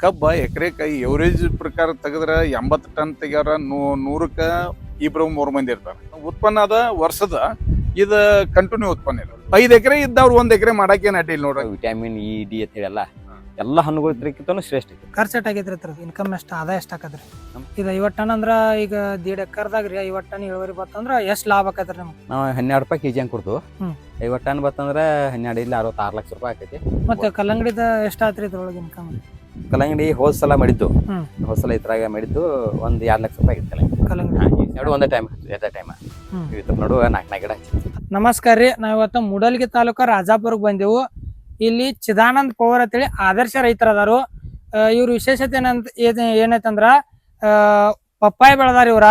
ಕಬ್ಬ ಎಕರೆಕ ಎವರೇಜ್ ಪ್ರಕಾರ ತೆಗೆದ್ರೆ 80 ಟನ್ ತೆಗ್ಯಾರ. 100ಕ್ಕೆ ಇಬ್ರು 3 ಮಂದಿ ಇರ್ತಾರೆ. ಉತ್ಪನ್ನ ಅದ ವರ್ಷದ ಇದು ಕಂಟಿನ್ಯೂ ಉತ್ಪನ್ನ ಇರೋದು. 5 ಎಕರೆ ಇದ್ದವ್ರು 1 ಎಕರೆ ಮಾಡಕ್ಕೆ ಏನ್ ಅಡ್ಡಿಲ್ಲ ನೋಡ್ರಿ. ವಿಟಮಿನ್ ಇ ಡಿ ಅಂತ ಹೇಳಿ ಎಲ್ಲ ಹಣ್ಣುಗಳ ಇದ್ರಕ್ಕಿಂತ ಶ್ರೇಷ್ಠ ಐತಿ. ಖರ್ಚು ಎಷ್ಟಾಗೈತ್ರಿ ಅದ್ರ ಇನ್ಕಮ್ ಎಷ್ಟು ಆದಾಯ ಎಷ್ಟು ಆಕತ್ರಿ? ಇದು 50 ಟನ್ ಅಂದ್ರ ಈಗ 1.5 ಎಕರ್ದಾಗ್ರಿ 50 ಟನ್ ಇಳುವರಿ ಬತ್ತಂದ್ರ ಎಷ್ಟು ಲಾಭ ಆಕತ್ರಿ ನಮ್ಗೆ? ನಾವು 12 ರೂಪಾಯಿ ಕೆಜಿ ಹಂಗೆ ಕೊಡ್ತು. ಹ್ಮ್. 50 ಟನ್ ಬತ್ತಂದ್ರೆ 12 ಇಲ್ಲಿ 66 ಲಕ್ಷ ರೂಪಾಯಿ ಆಕೈತಿ. ಮತ್ತೆ ಕಲ್ಲಂಗಡಿದ ಎಷ್ಟು ಆತ್ರಿ ಇದ್ರೊಳಗೆ ಇನ್ಕಮ್? ಕಲ್ಲಂಗಡಿ ಹೋದ್ ಸಲ ಮಾಡಿದ್ದು, ಹ್ಮ್. ಹೋದ್ ಸಲ ಇದ್ರಾಗ ಮಾಡಿದ್ದು ಒಂದು 2 ಲಕ್ಷ ರೂಪಾಯಿ ಆಗಿತ್ತು ಕಲ್ಲಂಗಡಿ ಎರಡು ಒಂದೇ ಟೈಮ್ ಇದ್ರ ನಡುವೆ 4 ಗಿಡ ಹಚ್ಚಿ. ನಮಸ್ಕಾರ ರೀ. ನಾವ್ ಇವತ್ತು ಮೂಡಲಗಿ ತಾಲೂಕ ರಾಜಾಪುರಕ್ಕೆ ಬಂದೆವು. ಇಲ್ಲಿ ಚಿದಾನಂದ್ ಪವಾರ್ ಅಂತೇಳಿ ಆದರ್ಶ ರೈತರ ಅದಾರು. ಇವ್ರ ವಿಶೇಷತೆ ಏನೈತಂದ್ರ ಪಪ್ಪಾಯ ಬೆಳೆದಾರ ಇವ್ರ.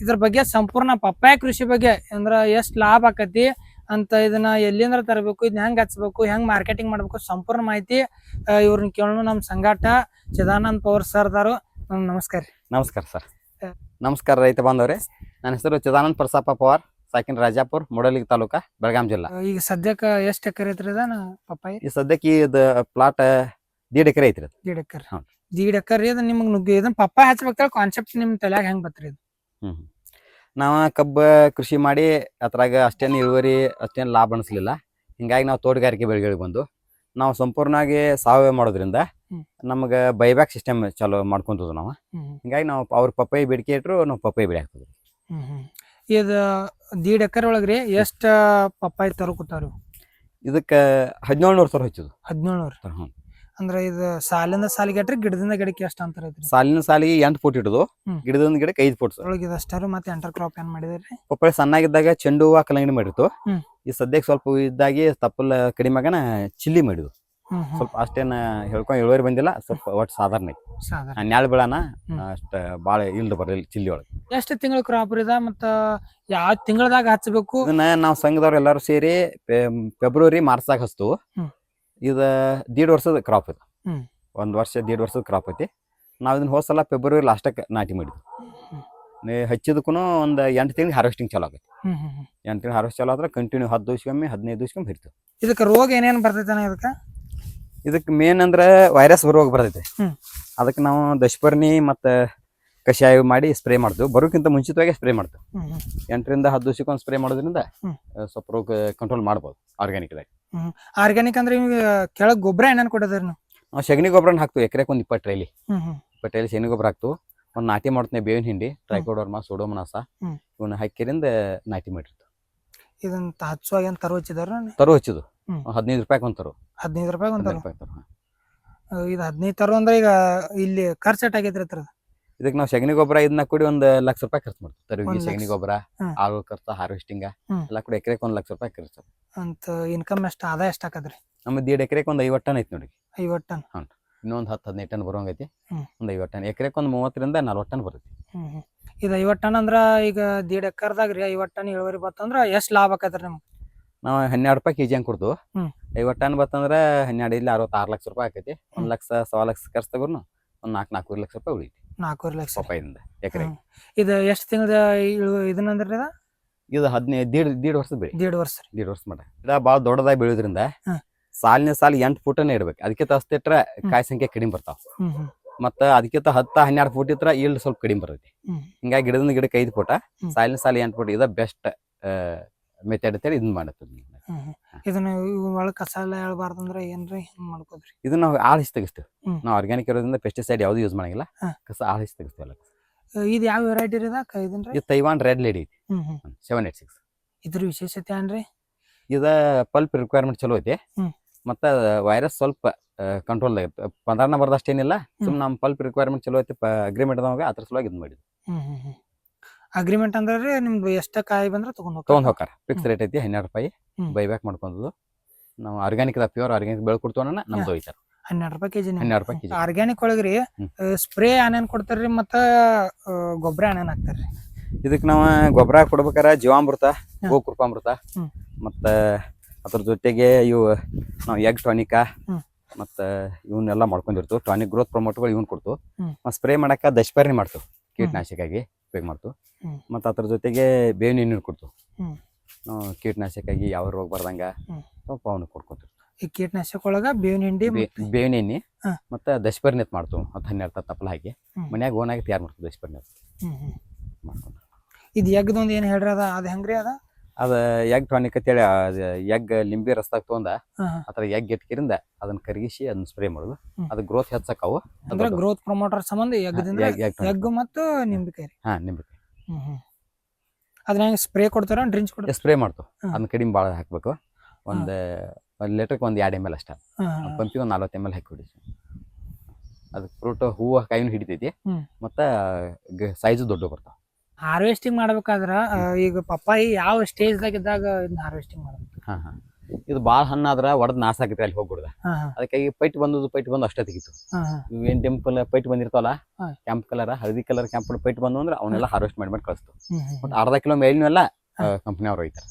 ಇದ್ರ ಬಗ್ಗೆ ಸಂಪೂರ್ಣ ಪಪ್ಪಾಯ ಕೃಷಿ ಬಗ್ಗೆ ಅಂದ್ರ ಎಷ್ಟ್ ಲಾಭ ಆಕತಿ ಅಂತ, ಇದನ್ನ ಎಲ್ಲಿಂದ್ರ ತರಬೇಕು, ಇದನ್ನ ಹೆಂಗ್ ಹಚ್ಬೇಕು, ಹೆಂಗ್ ಮಾರ್ಕೆಟಿಂಗ್ ಮಾಡ್ಬೇಕು, ಸಂಪೂರ್ಣ ಮಾಹಿತಿ ಇವ್ರನ್ನ ಕೇಳೋಣ. ನಮ್ ಸಂಗಾಟ ಚಿದಾನಂದ್ ಪವಾರ್ ಸರ್ ಅದಾರು. ನಮಸ್ಕಾರ ರೀ. ನಮಸ್ಕಾರ ಸರ್. ನಮಸ್ಕಾರ ರೈತ ಬಾಂಧವ್ರೆ. ನನ್ನ ಹೆಸರು ಚಿದಾನಂದ್ ಪ್ರಸಾಪ ಪವಾರ್, ಸಾಕಿನ ರಾಜಾಪುರ್, ಮೂಡಲಗಿ ತಾಲೂಕ, ಬೆಳಗಾಂ ಜಿಲ್ಲಾ. ಈಗ ಸದ್ಯಕ್ಕ ಎಷ್ಟ್ ಎಕರೆ ಐತ್ರಿ ಅದ ಪಪ್ಪಾಯಿ? ಈ ಸದ್ಯಕ್ಕೆ ಇದು ಪ್ಲಾಟ್ 1.5 ಎಕರೆ ಐತ್ರಿ. 1.5 ಎಕರೆ. ಹ್ಮ್. 1.5 ಎಕರೆ ಇದು ನಿಮ್ಗೆ ನುಗ್ಗಿ ಇದನ್ನ ಪಪ್ಪಾಯ ಹಚ್ಬೇಕ ಕಾನ್ಸೆಪ್ಟ್ ನಿಮ್ ತಲೆಯಾಗ ಹೆಂಗ್ ಬತ್ರಿ ಇದು? ನಾವ ಕಬ್ಬ ಕೃಷಿ ಮಾಡಿ ಅದ್ರಾಗ ಅಷ್ಟೇನು ಇಳುವರಿ ಅಷ್ಟೇನು ಲಾಭ ಅನಿಸ್ಲಿಲ್ಲ. ಹಿಂಗಾಗಿ ನಾವು ತೋಟಗಾರಿಕೆ ಬೆಳೆಗಳಿಗೆ ಬಂದು ನಾವು ಸಂಪೂರ್ಣವಾಗಿ ಸಾವಯವ ಮಾಡೋದ್ರಿಂದ ನಮ್ಗೆ ಬೈಬ್ಯಾಕ್ ಸಿಸ್ಟಮ್ ಚಾಲೂ ಮಾಡ್ಕೊಂತದ್ದು ನಾವು. ಹಿಂಗಾಗಿ ನಾವು ಅವ್ರ ಪಪ್ಪಾಯಿ ಬೇಡಿಕೆ ಇಟ್ಟರು ನಾವು ಪಪ್ಪಾಯಿ ಬೆಳೆ ಹಾಕ್ತದ್ರಿ. ಇದು 1.5 ಎಕರೆ ಒಳಗ್ರಿ ಎಷ್ಟ ಪಪ್ಪಾಯಿ ತರಕುತ್ತಾರ? ಇದಕ್ಕೆ 1700 ಸಾವಿರ ಹಚ್ಚೋದು. 1700. ಅಂದ್ರ ಇದು ಸಾಲಿಂದ ಸಾಲಿಗೆ ಅಟ್ರಿ ಗಿಡದಿಂದ ಗಿಡಕ್ಕೆ ಎಷ್ಟು ಅಂತರ ಐತ್ರಿ? ಸಾಲಿನ ಸಾಲಿಗೆ 8 ಫೂಟ್ ಇಡುದು, ಗಿಡದಿಂದ ಗಿಡಕ್ಕೆ 5 ಫೂಟ್. ಒಳಗೆ ಇದಷ್ಟಾರು ಮತ್ತೆ ಎಂಟರ್ ಕ್ರಾಪ್ ಏನ್ ಮಾಡಿದ್ರಿ? ಪಪ್ಪಾಯಿ ಸಣ್ಣಾಗಿದ್ದಾಗ ಚೆಂಡು ಹೂವ ಕಲ್ಲಂಗಡಿ ಮಾಡಿರ್ತು. ಈ ಸದ್ಯಕ್ಕೆ ಸ್ವಲ್ಪ ಇದ್ದಾಗಿ ತಪ್ಪಲ್ ಕಡಿಮೆ ಆಗನ ಚಿಲ್ಲಿ ಮಾಡಿದ್ವು. ಸ್ವಲ್ಪ ಅಷ್ಟೇನ ಹೇಳ್ಕೊಂಡ್ ಇಳುವರಿ ಬಂದಿಲ್ಲ, ಸ್ವಲ್ಪ ಒಟ್ಟು ಸಾಧಾರಣ ಐತಿ. ನ್ಯಾಳ ಬೆಳನ ಅಷ್ಟ ಬಾಳ ಇಲ್ದ ಬರಲಿಲ್ಲ ಚಿಲ್ಲಿ ಒಳಗೆ. ಎಷ್ಟು ತಿಂಗಳ ಕ್ರಾಪ್ ಇದ ಮತ್ತ ಯಾವ ತಿಂಗಳದಾಗ ಹಚ್ಚಬೇಕು? ಇದನ್ನ ನಾವು ಸಂಘದವ್ರು ಎಲ್ಲಾರು ಸೇರಿ ಫೆಬ್ರವರಿ ಮಾರ್ಚ್ದಾಗ ಹಚ್ತು. ಇದು 1.5 ವರ್ಷದ ಕ್ರಾಪ್ ಇದು. 1 ವರ್ಷ 1.5 ವರ್ಷದ ಕ್ರಾಪ್ ಐತಿ. ನಾವ್ ಇದನ್ನ ಹೋದ್ ಸಲ ಫೆಬ್ರವರಿ ಲಾಸ್ಟಕ್ಕೆ ನಾಟಿ ಮಾಡಿದ್ವಿ. ಹಚ್ಚಿದಕ್ಕೂ ಒಂದು 8 ತಿಂಗಳು ಹಾರ್ವೆಸ್ಟಿಂಗ್ ಚಾಲೂ ಆಗೈತಿ. 8 ತಿಂಗಳು ಹಾರ್ವೆಸ್ಟ್ ಚಾಲೂ ಆದ್ರೆ ಕಂಟಿನ್ಯೂ 10 ದಿವಸಕ್ಕೊಮ್ಮೆ 15 ದಿವಸಕ್ಕೊಮ್ಮೆ ಹಿಡಿತು. ಇದಕ್ಕೆ ರೋಗ ಏನೇನು ಬರ್ತೈತೆ ಇದಕ್ಕೆ ಮೇನ್ ಅಂದ್ರೆ ವೈರಸ್ ರೋಗ ಬರ್ತೈತಿ. ಅದಕ್ಕೆ ನಾವು ದಶಪರ್ಣಿ ಮತ್ತು ಕಷಾಯ ಮಾಡಿ ಸ್ಪ್ರೇ ಮಾಡ್ತೀವಿ. ಬರೋಕ್ಕಿಂತ ಮುಂಚಿತವಾಗಿ ಸ್ಪ್ರೇ ಮಾಡ್ತೀವಿ. 8 ರಿಂದ 10 ದಿವಸಕ್ಕೊಂದು ಸ್ಪ್ರೇ ಮಾಡೋದ್ರಿಂದ ಸ್ವಲ್ಪ ರೋಗ ಕಂಟ್ರೋಲ್ ಮಾಡ್ಬೋದು ಆರ್ಗ್ಯಾನಿಕ್ದಾಗ. ಆರ್ಗ್ಯಾನಿಕ್ ಅಂದ್ರೆ ಕೆಳಗೆ ಗೊಬ್ಬರ ಏನೇನು ಕೊಡೋದ್ರಿ? ನಾವು ಸಗಣಿ ಗೊಬ್ಬರನ ಹಾಕ್ತೀವಿ. ಎಕರೆಗೆ ಒಂದು 20 ಟ್ರೈಲಿ ಸಗಣಿ ಗೊಬ್ಬರ ಹಾಕ್ತು. ಒಂದು ನಾಟಿ ಮಾಡ್ತೀನಿ ಬೇವಿನ ಹಿಂಡಿ, ಟ್ರೈಕೋಡರ್ಮಾ, ಸೋಡೋಮನಾಸ ಇವನ್ನ ಹಾಕಿರಿಂದ ನಾಟಿ ಮಾಡಿರ್ತು. ಇದನ್ನ ಹಚ್ಚುವಾಗ ಏನು ತರು ಹಚ್ಚಿದಾರ? ತರು ಹಚ್ಚಿದ್ದು 15 ರೂಪಾಯಿ ಒಂದು ತರು. 15 ರೂಪಾಯಿ ಒಂದು ತರು. ಇದು 15 ತರು ಅಂದ್ರೆ ಈಗ ಇಲ್ಲಿ ಖರ್ಚು ಎಷ್ಟಾಗೈತ್ರಿ ಅದ್ರ? ಇದಕ್ಕೆ ನಾವು ಸಗಣಿ ಗೊಬ್ಬರ ಇದನ್ನ ಕೂಡಿ 1 ಲಕ್ಷ ರೂಪಾಯಿ ಖರ್ಚು ಮಾಡ್ತೀವಿ. ತರುಗಿ, ಸಗಣಿ ಗೊಬ್ಬರ, ಆಳು ಖರ್ಚು, ಹಾರ್ವೆಸ್ಟಿಂಗ್ ಎಲ್ಲ ಕೂಡ ಎಕರೆಗೆ 1 ಲಕ್ಷ ರೂಪಾಯಿ ಖರ್ಚು ಅಂತ. ಇನ್ಕಮ್ ಎಷ್ಟು ಆದಾಯ ಎಷ್ಟು ಆಕದ್ರಿ? ನಮ್ದು 1.5 ಎಕರೆಗೆ ಒಂದು 50 ಟನ್ ಐತಿ ನೋಡಿ. 50 ಟನ್? ಇನ್ನೊಂದು 10-15 ಟನ್ ಬರೋಂಗೈತಿ. ಒಂದು 50 ಟನ್ ಎಕರೆಗೆ ಒಂದು 30 ರಿಂದ 40 ಟನ್ ಬರುತ್ತೆ. ಇದು 50 ಟನ್ ಅಂದ್ರ ಈಗ 1.5 ಎಕರ್ದಾಗ್ರಿ 50 ಟನ್ ಇಳುವರಿ ಬತ್ತಂದ್ರ ಎಷ್ಟು ಲಾಭ ಆಕತ್ರಿ ನಮ್ಗೆ? ನಾವು 12 ರೂಪಾಯಿ ಕೆಜಿ ಹಂಗೆ ಕೊಡ್ತು. 50 ಟನ್ ಬತ್ತಂದ್ರೆ 12 ಇಲ್ಲಿ 66 ಲಕ್ಷ ರೂಪಾಯಿ ಆಕೈತಿ. 1 ಲಕ್ಷ 1.25 ಲಕ್ಷ ಖರ್ಚು ತಗೋನು ಒಂದು 4-4.5 ಲಕ್ಷ ರೂಪಾಯಿ ಉಳಿತಿ. 4 ಲಕ್ಷ ಪಪ್ಪಾಯಿಂದ ಎಕರೆಗೆ. ಇದು ಎಷ್ಟು ತಿಂಗಳ ಇದನ್ನಂದ್ರಿ? ಇದು 1.5 ವರ್ಷದ ಬೆಳೆ. 1.5 ವರ್ಷ. 1.5 ವರ್ಷ ಮಾಡ ಇದ ಭಾಳ ದೊಡ್ಡದಾಗಿ ಬೆಳೆಯೋದ್ರಿಂದ ಸಾಲಿನ ಸಾಲ 8 ಫೂಟನೇ ಇಡ್ಬೇಕು. ಅದಕ್ಕೆ ಅಷ್ಟಿಟ್ರ ಕಾಯಿ ಸಂಖ್ಯೆ ಕಡಿಮೆ ಬರ್ತಾವ. ಮತ್ತ ಅದಕ್ಕಿಂತ 10-12 ಫೂಟ್ ಇತ್ರ ಈಲ್ಡ್ ಸ್ವಲ್ಪ ಕಡಿಮೆ ಬರ್ತೈತಿ. ಹಿಂಗಾಗಿ ಗಿಡದಿಂದ ಗಿಡಕ್ಕೆ 5 ಫೂಟ, ಸಾಲಿನ ಸಾಲ 8 ಫೂಟ್. ಇದ ಬೆಸ್ಟ್ ಮೆಥಡ್ ಅಂತೇಳಿ ಇದನ್ನ ಮಾಡತ್ತದ. ಇದನ್ನ ಒಳಗೆ ಕಸ ಎಲ್ಲ ಹೇಳ್ಬಾರ್ದಂದ್ರೆ ಏನ್ರಿ ಮಾಡ್ಕೋದ್ರಿ? ಇದನ್ನ ನಾವು ಆಳಿಸಿ ತೆಗಿಸ್ತೀವಿ. ನಾವು ಆರ್ಗ್ಯಾನಿಕ್ ಇರೋದ್ರಿಂದ ಪೆಸ್ಟಿಸೈಡ್ ಯಾವ್ದು ಯೂಸ್ ಮಾಡಂಗಿಲ್ಲ. ಕಸ ಆಳಿಸಿ ತೆಗಿಸ್ತೀವಲ್ಲ. ಇದು ಯಾವ ವೆರೈಟಿ ಇದನ್ರಿ? ಇದು ತೈವಾನ್ ರೆಡ್ ಲೇಡಿ ಐತಿ. 786. ಇದ್ರ ವಿಶೇಷತೆ ಏನ್ರಿ? ಇದ ಪಲ್ಪ್ ರಿಕ್ವೈರ್ಮೆಂಟ್ ಚಲೋ ಐತಿ. ಮತ್ತ ವೈರಸ್ ಸ್ವಲ್ಪ ಕಂಟ್ರೋಲ್ ಆಗೈತೆ. ಪಂದ್ರನ ಬರ್ದಷ್ಟೇನಿಲ್ಲ. ಸುಮ್ಮನೆ ನಮ್ಮ ಪಲ್ಪ್ ರಿಕ್ವೈರ್ಮೆಂಟ್ ಚಲೋ ಐತಿ. ಅಗ್ರಿಮೆಂಟ್ ಅದಾಗ ಅದ್ರ ಸಲುವಾಗಿ ಇದು ಮಾಡಿದ್ವಿ. ಅಗ್ರಿಮೆಂಟ್ ಅಂದ್ರೆ ನಿಮ್ದು ಎಷ್ಟ ಕಾಯಿ ಬಂದ್ರೆ ತಗೊಂಡ್ ಹೋಗ್ತಾರ. ಫಿಕ್ಸ್ ರೇಟ್ ಐತಿ 12 ರೂಪಾಯಿ. ಬೈಬ್ಯಾಕ್ ಮಾಡ್ಕೊಂಡದ್ದು. ನಾವು ಆರ್ಗ್ಯಾನಿಕ್ ಫಿಯೋರ್ ಆರ್ಗ್ಯಾನಿಕ್ ಬೆಳೆ ಕೊಡ್ತೋಣ ನಮ್ದು ಒಯ್ತಾರ. 12 ರೂಪಾಯಿ ಕೆಜಿ. 12 ರೂಪಾಯಿ ಕೆಜಿ. ಆರ್ಗ್ಯಾನಿಕ್ ಒಳಗ್ರಿ ಸ್ಪ್ರೇ ಏನೇನ್ ಕೊಡ್ತಾರ್ರಿ ಮತ್ತ ಗೊಬ್ಬರ ಏನೇನ್ ಹಾಕ್ತಾರ್ರಿ? ಇದಕ್ಕೆ ನಾವು ಗೊಬ್ಬರ ಕೊಡ್ಬೇಕಾರ ಜೀವಾಮೃತ, ಗೋಕೃಪಾಮೃತ, ಮತ್ತ ಅದ್ರ ಜೊತೆಗೆ ಇವು ನಾವು ಎಗ್ ಟಾನಿಕ ಮತ್ತ ಇವನ್ನೆಲ್ಲ ಮಾಡ್ಕೊಂಡಿರ್ತೀವಿ. ಟಾನಿಕ್ ಗ್ರೋತ್ ಪ್ರಮೋಟ್ಗಳು ಇವನ್ ಕೊಡ್ತು. ಸ್ಪ್ರೇ ಮಾಡಾಕ ದಶಪರ್ಣಿ ಮಾಡ್ತು, ಕೀಟನಾಶಕಾಗಿ ಉಪಯೋಗ ಮಾಡ್ತು. ಮತ್ತ ಅದ್ರ ಜೊತೆಗೆ ಬೇವಿನ ಎಣ್ಣೆ ಕೊಡ್ತು. ಕೀಟನಾಶಕಾಗಿ ಯಾವ ರೋಗ ಬರ್ದಂಗ ಸ್ವಲ್ಪ ಅವನು ಕೊಡ್ಕೊತೀವಿ. ಈ ಕೀಟನಾಶಕ ಒಳಗ ಬೇವಿನ ಹಿಂಡಿ ಬೇವಿನ ಎಣ್ಣೆ ಹಾ. ಮತ್ತೆ ದಶಪರ್ಣಿತ್ ಮಾಡ್ತು 10-12 ತಪ್ಪಲ ಹಾಕಿ ಹ್ಮ್. ಮನ್ಯಾಗ ಓನಾಗಿ ತಯಾರು ಮಾಡ್ತೀವಿ ದಶಪರ್ಣಿತ್ ಮಾಡ್ಕೊಂಡು. ಇದು ಎಗ್ದೊಂದು ಏನ್ ಹೇಳ್ರಿ ಅದ ಹೆಂಗ್ರಿ ಅದ ಅದ ಎಗ್ ಟಾನಿಕ್ ಅಂತೇಳಿ ಎಗ್ ಲಿಂಬೆ ರಸದಾಗ ತೊಗೊಂಡ ಹಾ. ಅದ್ರ ಎಗ್ ಎಟ್ಕಿರಿಂದ ಅದನ್ನ ಕರಗಿಸಿ ಅದನ್ನ ಸ್ಪ್ರೇ ಮಾಡೋದು. ಹ್ಮ್. ಅದು ಗ್ರೋತ್ ಹೆಚ್ಚಾಕವು. ಅಂದ್ರೆ ಗ್ರೋತ್ ಪ್ರಮೋಟರ್ ಸಂಬಂಧ ಎಗ್ದಿಂದ ಎಗ್ ಮತ್ತು ನಿಂಬೆಕಾಯಿ ಹಾ ನಿಂಬೆಕಾಯಿ ಅದನ್ನ ಹೆಂಗ್ ಸ್ಪ್ರೇ ಕೊಡ್ತಾರ ಡ್ರಿಂಕ್ಸ್ ಕೊಡ್ತಾರ ಸ್ಪ್ರೇ ಮಾಡ್ತು. ಹ್ಮ್. ಅದನ್ನ ಕಡಿಮೆ ಭಾಳ ಹಾಕ್ಬೇಕು. ಒಂದು ಲೀಟರ್ಗೆ ಒಂದು 2 ml ಅಷ್ಟ. ಪಂಪಿಗೆ ಒಂದು 40 ml ಹಾಕಿ ಹೊಡಿಸಿ. ಅದಕ್ಕೆ ಫ್ರೂಟ್ ಹೂವು ಕಾಯಿನೂ ಹಿಡಿತೈತಿ. ಹ್ಮ್. ಮತ್ತು ಸೈಜು ದೊಡ್ಡ ಬರ್ತಾವ. ಹಾರ್ವೆಸ್ಟಿಂಗ್ ಮಾಡ್ಬೇಕಾದ್ರ ಈಗ ಪಪ್ಪಾಯಿ ಯಾವ ಸ್ಟೇಜ್ದಾಗ ಇದ್ದಾಗ ಇದನ್ನ ಹಾರ್ವೆಸ್ಟಿಂಗ್ ಮಾಡ್ಬೇಕು? ಹಾಂ ಹಾಂ ಇದು ಭಾಳ ಹಣ್ಣಾದ್ರ ಒಡೆದು ನಾಶ ಆಗೈತೆ ಅಲ್ಲಿ ಹೋಗ್ಬಿಡ್ದ. ಅದಕ್ಕಾಗಿ ಪೈಟ್ ಬಂದು ಅಷ್ಟೇ ತೆಗಿತು. ಇವೇನು ಡಿಂಪಲ್ ಪೈಟ್ ಬಂದಿರ್ತಾವಲ್ಲ ಹಾ. ಕೆಂಪ್ ಕಲರ್ ಹಳದಿ ಕಲರ್ ಕೆಂಪ್ ಪೈಟ್ ಬಂದು ಅಂದ್ರೆ ಅವನ್ನೆಲ್ಲ ಹಾರ್ವೆಸ್ಟ್ ಮಾಡಿ ಕಳಿಸ್ತು. ಹ್ಮ್. ಬಟ್ ಅರ್ಧ ಕಿಲೋ ಮೇಲಿನೆಲ್ಲ ಕಂಪ್ನಿಯವ್ರು ಒಯ್ತಾರೆ.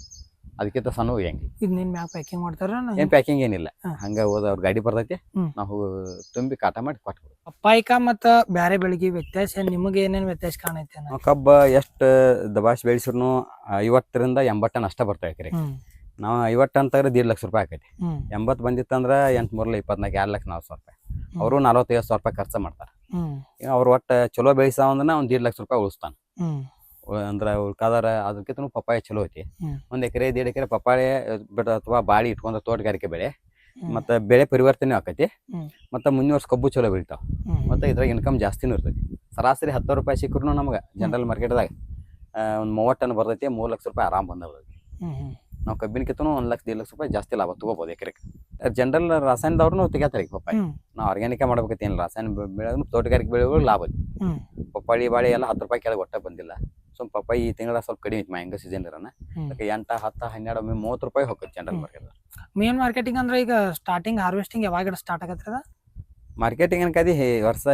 ಅದಕ್ಕಿಂತ ಸಣ್ಣ ಒಯ್ಯಂಗಿಲ್ಲ. ಇದ್ ನಿನ್ ಮ್ಯಾಗ ಪ್ಯಾಕಿಂಗ್ ಮಾಡ್ತಾರ ಏನ್ ಪ್ಯಾಕಿಂಗ್ ಏನಿಲ್ಲ. ಹಾ. ಹಂಗ ಹೋದ ಅವ್ರ ಗಾಡಿ ಬರ್ತೈತಿ. ಹ್ಮ್. ನಾವು ತುಂಬಿ ಕಾಟ ಮಾಡಿ ಕೊಟ್ಬಿಡು. ಪಪ್ಪಾಯಿಕ ಮತ್ತ ಬ್ಯಾರೆ ಬೆಳಿಗ್ಗೆ ವ್ಯತ್ಯಾಸ ನಿಮಗೆ ಏನೇನ್ ವ್ಯತ್ಯಾಸ ಕಾಣೈತೆ ಕಬ್ಬ ಎಷ್ಟು ದಬಾಶ್ ಬೆಳೆಸಿರ್ನು 50 ರಿಂದ 80 ಟನ್ ಅಷ್ಟ ಬರ್ತಾ ಎಕರೆ. ನಾವು 50 ಟನ್ ತೆಗೆದ್ರೆ 1.5 ಲಕ್ಷ ರೂಪಾಯಿ ಆಕೈತಿ. 80 ಬಂದಿತ್ತಂದ್ರ 8 3 24 2,40,000 ರೂಪಾಯಿ. ಅವರು 45,000 ರೂಪಾಯಿ ಖರ್ಚು ಮಾಡ್ತಾರೆ. ಅವ್ರು ಒಟ್ಟು ಚಲೋ ಬೆಳೆಸಾವಂದ್ರೆ ಒಂದು 1.5 ಲಕ್ಷ ರೂಪಾಯಿ ಉಳಿಸ್ತಾನ. ಅಂದ್ರೆ ಉಳ್ಕಾದಾರ ಅದಕ್ಕಿಂತ ಪಪ್ಪಾಯ ಚಲೋ ಐತಿ. 1 ಎಕರೆ 1.5 ಎಕರೆ ಪಪ್ಪಾಯ ಬಿಡ ಅಥವಾ ಬಾಳಿ ಇಟ್ಕೊಂಡ ತೋಟಗಾರಿಕೆ ಬೆಳೆ ಮತ್ತೆ ಬೆಳೆ ಪರಿವರ್ತನೆ ಆಕೈತಿ. ಮತ್ತೆ ಮುಂದಿನ ವರ್ಷ ಕಬ್ಬು ಚಲೋ ಬೆಳಿತಾವ. ಮತ್ತೆ ಇದ್ರಾಗ ಇನ್ಕಮ್ ಜಾಸ್ತಿನೂ ಇರ್ತೈತಿ. ಸರಾಸರಿ 10 ರೂಪಾಯಿ ಸಿಕ್ಕರು ನಮ್ಗೆ ಜನರಲ್ ಮಾರ್ಕೆಟ್ದಾಗ ಒಂದು 30 ಟನ್ ಬರ್ತೈತಿ. 3 ಲಕ್ಷ ರೂಪಾಯಿ ಆರಾಮ್ ಬಂದೈತಿ. ನಾವು ಕಬ್ಬಿನಕ್ಕಿಂತನೂ 1 ಲಕ್ಷ 1.5 ಲಕ್ಷ ರೂಪಾಯಿ ಜಾಸ್ತಿ ಲಾಭ ತಗೋಬಹುದು ಎಕರೆಗೆ. ಜನರಲ್ ರಾಸಾಯನದವ್ರನ್ನು ತೆಗಿತಾರೆ ಈಗ ಪಪ್ಪಾಯಿ. ನಾವು ಆರ್ಗ್ಯಾನಿಕ್ ಮಾಡ್ಬೇಕೈತಿ ಏನಿಲ್ಲ. ರಾಸಾಯನ ಬೆಳೆದ್ರು ತೋಟಗಾರಿಕೆ ಬೆಳೆಗಳು ಲಾಭ ಐತಿ. ಪಪ್ಪಾಳಿ ಬಾಳಿ ಎಲ್ಲ 10 ರೂಪಾಯಿ ಕೆಳಗೆ ಒಟ್ಟ ಬಂದಿಲ್ಲ. ಸ್ವಲ್ಪ ಪಪ್ಪಾಯಿ ಈ ತಿಂಗಳ ಸ್ವಲ್ಪ ಕಡಿಮೆ ಐತಿ. ಮ್ಯಾಂಗೋ ಸೀಸನ್ ಇರೋಣ ಅದಕ್ಕೆ 8 10 12 30 ರೂಪಾಯಿ ಹೋಗುತ್ತೆ ಜನರಲ್ ಮಾರ್ಕೆಟ್. ಮೇನ್ ಮಾರ್ಕೆಟಿಂಗ್ ಅಂದ್ರೆ ಈಗ ಸ್ಟಾರ್ಟಿಂಗ್ ಹಾರ್ವೆಸ್ಟಿಂಗ್ ಯಾವಾಗ ಸ್ಟಾರ್ಟ್ ಆಗತ್ತೆ ಅದ ಮಾರ್ಕೆಟಿಂಗ್ ಅನ್ಕದಿ ವರ್ಷ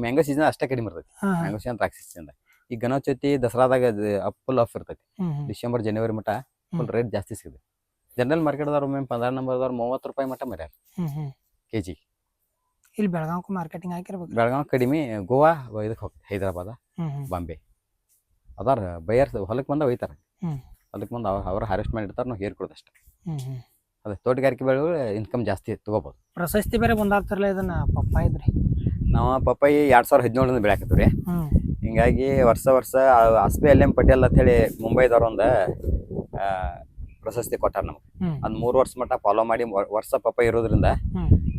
ಮ್ಯಾಂಗೋ ಸೀಸನ್ ಅಷ್ಟೇ ಕಡಿಮೆ ಇರ್ತೈತಿ. ಮ್ಯಾಂಗೋ ಸೀಸನ್ ದ್ರಾಕ್ಷಿ ಸೀಸನ್ ಈ ಗಣೇಶ ಚೌತಿ ದಸರಾದಾಗ ಫುಲ್ ಆಫ್ ಇರ್ತೈತಿ. ಡಿಸೆಂಬರ್ ಜನವರಿ ಮಟ್ಟ ಫುಲ್ ರೇಟ್ ಜಾಸ್ತಿ ಸಿಗುತ್ತೆ. ಜನರಲ್ ಮಾರ್ಕೆಟ್ದವ್ರು ಒಮ್ಮೆ 15 ನಂಬರ್ದವ್ರು 30 ರೂಪಾಯಿ ಮಟ್ಟ ಮರ್ಯಾರ ಕೆಜಿ. ಇಲ್ಲಿ ಬೆಳಗಾವ್ ಮಾರ್ಕೆಟಿಂಗ್ ಹಾಕಿರ್ಬೇಕು. ಬೆಳಗಾವ್ ಕಡಿಮೆ. ಗೋವಾ ಇದಕ್ಕೆ ಹೋಗ್ತದೆ. ಹೈದರಾಬಾದ ಬಾಂಬೆ ಅದಾರ ಬೈಯರ್ಸ್ ಹೊಲಕ್ಕೆ ಬಂದ ಒಯ್ತಾರೆ. ಹೊಲಕ್ಕೆ ಬಂದು ಅವ್ರು ಹಾರ್ವೆಸ್ಟ್ ಮಾಡಿರ್ತಾರೆ. ನಾವು ಹೇರ್ ಕೊಡೋದು ಅಷ್ಟೇ. ಅದೇ ತೋಟಗಾರಿಕೆ ಬೆಳೆಗಳು ಇನ್ಕಮ್ ಜಾಸ್ತಿ ತಗೋಬಹುದು. ಪ್ರಶಸ್ತಿ ಬೇರೆ ಬಂದಾಗ್ತಾರಲ್ಲ ಇದನ್ನ ಪಪ್ಪಾಯಿ ಇದ್ರಿ. ನಾವು ಪಪ್ಪಾಯಿ 2017 ಬೆಳೆಯಾಕತ್ತೀವಿ. ಹಿಂಗಾಗಿ ವರ್ಷ ಅಸ್ಬೆ LM ಪಟೇಲ್ ಅಂತ ಹೇಳಿ ಮುಂಬೈದವ್ರ ಒಂದು ಪ್ರಶಸ್ತಿ ಕೊಟ್ಟಾರ ನಮ್ಗೆ. ಅದ್ 3 ವರ್ಷ ಮಟ್ಟ ಫಾಲೋ ಮಾಡಿ ವರ್ಷ ಪಪ್ಪಾಯಿ ಇರೋದ್ರಿಂದ